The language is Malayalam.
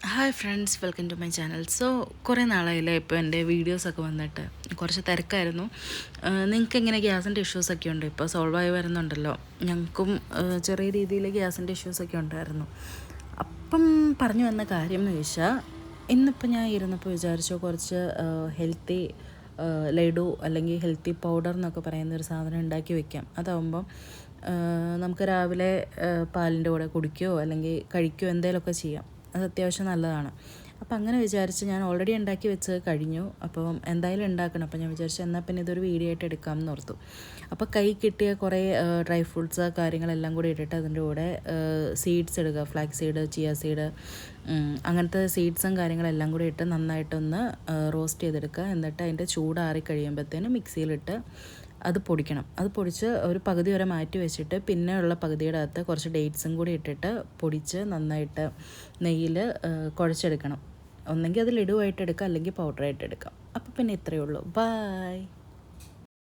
Hi friends, welcome to my channel. കുറേ നാളായില്ലേ ഇപ്പോൾ എൻ്റെ വീഡിയോസൊക്കെ വന്നിട്ട് കുറച്ച് തിരക്കായിരുന്നു. നിങ്ങൾക്ക് എങ്ങനെ ഗ്യാസിൻ്റെ ഇഷ്യൂസൊക്കെ ഉണ്ട്? ഇപ്പോൾ സോൾവ് ആയി വരുന്നുണ്ടല്ലോ. ഞങ്ങൾക്കും ചെറിയ രീതിയിൽ ഗ്യാസിൻ്റെ ഇഷ്യൂസൊക്കെ ഉണ്ടായിരുന്നു. അപ്പം പറഞ്ഞു വന്ന കാര്യം എന്ന് ചോദിച്ചാൽ, ഇന്നിപ്പോൾ ഞാൻ ഇരുന്നപ്പോൾ വിചാരിച്ചു കുറച്ച് ഹെൽത്തി ലഡു അല്ലെങ്കിൽ ഹെൽത്തി പൗഡർ എന്നൊക്കെ പറയുന്ന ഒരു സാധനം ഉണ്ടാക്കി വെക്കാം. അതാവുമ്പം നമുക്ക് രാവിലെ പാലിൻ്റെ കൂടെ കുടിക്കുകയോ അല്ലെങ്കിൽ കഴിക്കുകയോ എന്തെങ്കിലുമൊക്കെ ചെയ്യാം. അത് അത്യാവശ്യം നല്ലതാണ്. അപ്പോൾ അങ്ങനെ വിചാരിച്ച് ഞാൻ ഓൾറെഡി ഉണ്ടാക്കി വെച്ച് കഴിഞ്ഞു. അപ്പം എന്തായാലും ഉണ്ടാക്കണം. അപ്പോൾ ഞാൻ വിചാരിച്ചു എന്നാൽ പിന്നെ ഇതൊരു വീഡിയോ ആയിട്ട് എടുക്കാമെന്ന് ഓർത്തു. അപ്പോൾ കൈ കിട്ടിയ കുറേ ഡ്രൈ ഫ്രൂട്ട്സ് കാര്യങ്ങളെല്ലാം കൂടി ഇട്ടിട്ട് അതിൻ്റെ കൂടെ സീഡ്സ് ഇടുക. ഫ്ലാക്സ് സീഡ്, ചിയ സീഡ്, അങ്ങനത്തെ സീഡ്സും കാര്യങ്ങളെല്ലാം കൂടി ഇട്ട് നന്നായിട്ടൊന്ന് റോസ്റ്റ് ചെയ്തെടുക്കുക. എന്നിട്ട് അതിൻ്റെ ചൂടാറി കഴിയുമ്പോഴത്തേനും മിക്സിയിലിട്ട് അത് പൊടിക്കണം. അത് പൊടിച്ച് ഒരു പകുതി വരെ മാറ്റി വെച്ചിട്ട് പിന്നെ ഉള്ള പകുതിയുടെ അകത്ത് കുറച്ച് ഡേറ്റ്സും കൂടി ഇട്ടിട്ട് പൊടിച്ച് നന്നായിട്ട് നെയ്യിൽ കുഴച്ചെടുക്കണം. ഒന്നെങ്കിൽ അത് ലഡുവായിട്ട് എടുക്കാം, അല്ലെങ്കിൽ പൗഡറായിട്ട് എടുക്കാം. അപ്പോൾ പിന്നെ ഇത്രയേ ഉള്ളൂ. ബൈ.